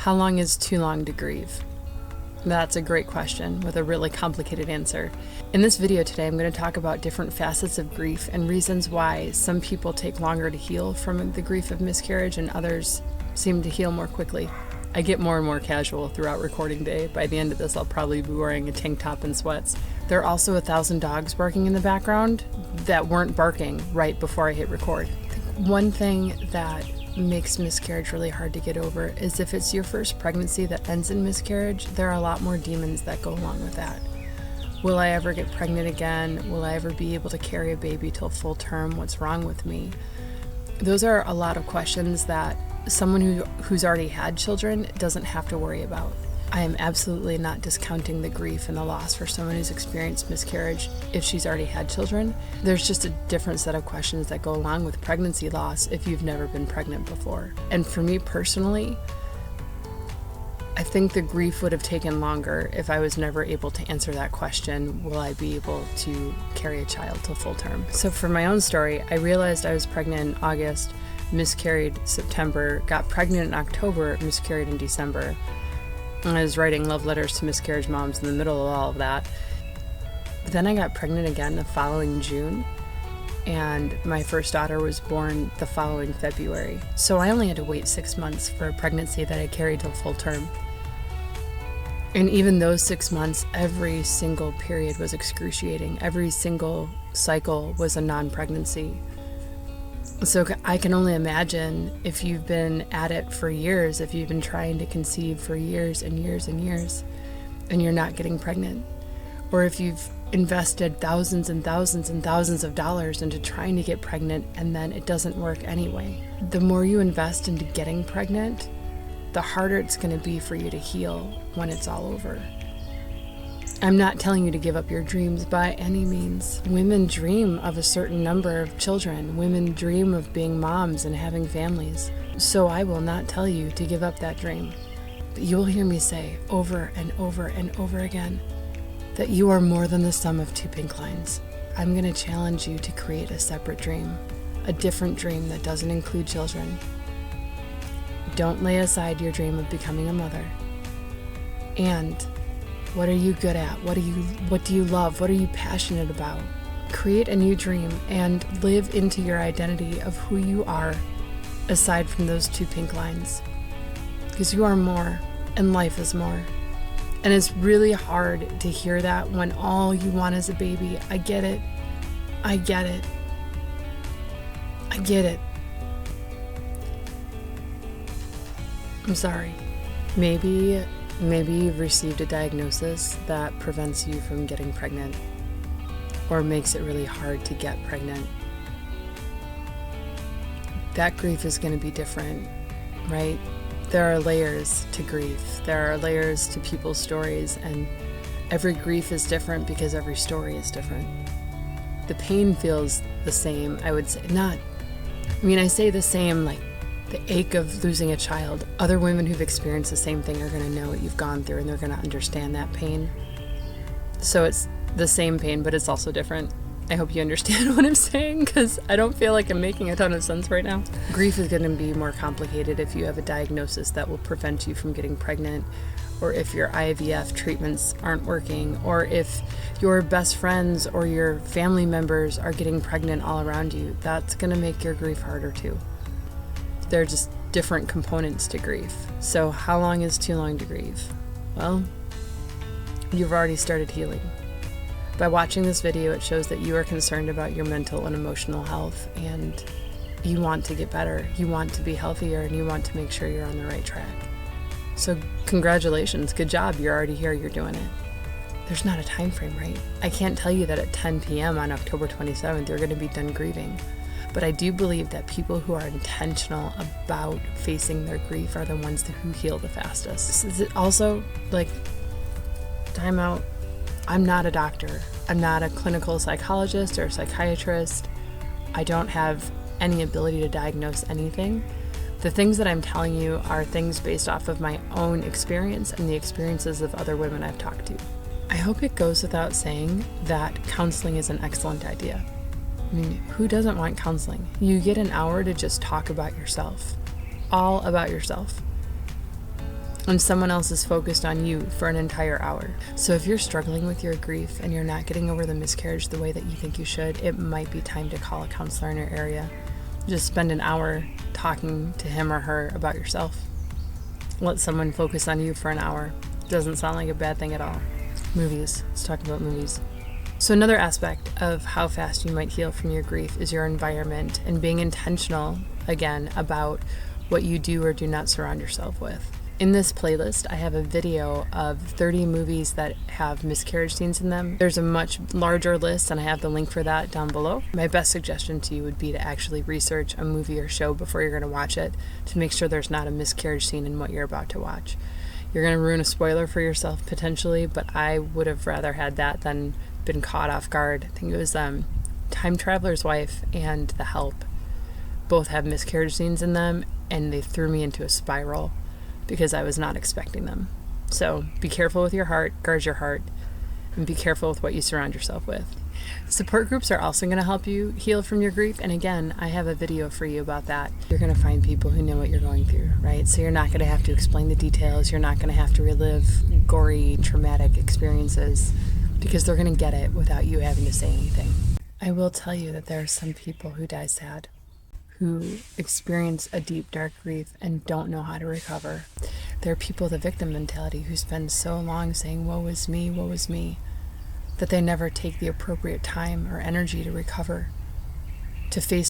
How long is too long to grieve? That's a great question with a really complicated answer. In this video today, I'm going to talk about different facets of grief and reasons why some people take longer to heal from the grief of miscarriage and others seem to heal more quickly. I get more and more casual throughout recording day. By the end of this, I'll probably be wearing a tank top and sweats. There are also 1,000 dogs barking in the background that weren't barking right before I hit record. One thing that makes miscarriage really hard to get over is if it's your first pregnancy that ends in miscarriage, there are a lot more demons that go along with that. Will I ever get pregnant again? Will I ever be able to carry a baby till full term? What's wrong with me? Those are a lot of questions that someone who's already had children doesn't have to worry about. I am absolutely not discounting the grief and the loss for someone who's experienced miscarriage if she's already had children. There's just a different set of questions that go along with pregnancy loss if you've never been pregnant before. And for me personally, I think the grief would have taken longer if I was never able to answer that question, will I be able to carry a child till full term? So for my own story, I realized I was pregnant in August, miscarried September, got pregnant in October, miscarried in December. I was writing love letters to miscarriage moms in the middle of all of that. But then I got pregnant again the following June, and my first daughter was born the following February. So I only had to wait 6 months for a pregnancy that I carried till full term. And even those 6 months, every single period was excruciating. Every single cycle was a non-pregnancy. So I can only imagine if you've been at it for years, if you've been trying to conceive for years and years and years, and you're not getting pregnant, or if you've invested thousands and thousands and thousands of dollars into trying to get pregnant and then it doesn't work anyway. The more you invest into getting pregnant, the harder it's going to be for you to heal when it's all over. I'm not telling you to give up your dreams by any means. Women dream of a certain number of children. Women dream of being moms and having families. So I will not tell you to give up that dream. But you will hear me say over and over and over again that you are more than the sum of two pink lines. I'm going to challenge you to create a separate dream, a different dream that doesn't include children. Don't lay aside your dream of becoming a mother. And what are you good at? What do you love? What are you passionate about? Create a new dream and live into your identity of who you are aside from those two pink lines. Because you are more and life is more. And it's really hard to hear that when all you want is a baby. I get it. I get it. I get it. I'm sorry. Maybe you've received a diagnosis that prevents you from getting pregnant or makes it really hard to get pregnant. That grief is going to be different, right? There are layers to grief. There are layers to people's stories, and every grief is different because every story is different. The pain feels the same, I would say. I say the same, like the ache of losing a child. Other women who've experienced the same thing are going to know what you've gone through and they're going to understand that pain. So it's the same pain, but it's also different. I hope you understand what I'm saying, because I don't feel like I'm making a ton of sense right now. Grief is going to be more complicated if you have a diagnosis that will prevent you from getting pregnant, or if your IVF treatments aren't working, or if your best friends or your family members are getting pregnant all around you. That's going to make your grief harder too. They're just different components to grief. So how long is too long to grieve? Well, you've already started healing. By watching this video, it shows that you are concerned about your mental and emotional health, and you want to get better. You want to be healthier, and you want to make sure you're on the right track. So congratulations, good job. You're already here, you're doing it. There's not a time frame, right? I can't tell you that at 10 p.m. on October 27th, you're going to be done grieving. But I do believe that people who are intentional about facing their grief are the ones who heal the fastest. Is it also, time out. I'm not a doctor. I'm not a clinical psychologist or psychiatrist. I don't have any ability to diagnose anything. The things that I'm telling you are things based off of my own experience and the experiences of other women I've talked to. I hope it goes without saying that counseling is an excellent idea. I mean, who doesn't want counseling? You get an hour to just talk about yourself, all about yourself. and someone else is focused on you for an entire hour. So if you're struggling with your grief and you're not getting over the miscarriage the way that you think you should, it might be time to call a counselor in your area. Just spend an hour talking to him or her about yourself. Let someone focus on you for an hour. Doesn't sound like a bad thing at all. Movies. Let's talk about movies. So another aspect of how fast you might heal from your grief is your environment and being intentional, again, about what you do or do not surround yourself with. In this playlist, I have a video of 30 movies that have miscarriage scenes in them. There's a much larger list, and I have the link for that down below. My best suggestion to you would be to actually research a movie or show before you're going to watch it to make sure there's not a miscarriage scene in what you're about to watch. You're going to ruin a spoiler for yourself potentially, but I would have rather had that than been caught off guard. I think it was Time Traveler's Wife and The Help. Both have miscarriage scenes in them, and they threw me into a spiral because I was not expecting them. So be careful with your heart, guard your heart, and be careful with what you surround yourself with. Support groups are also going to help you heal from your grief. And again, I have a video for you about that. You're going to find people who know what you're going through, right? So you're not going to have to explain the details. You're not going to have to relive gory, traumatic experiences because they're going to get it without you having to say anything. I will tell you that there are some people who die sad, who experience a deep, dark grief and don't know how to recover. There are people with a victim mentality who spend so long saying, woe is me, that they never take the appropriate time or energy to recover, to face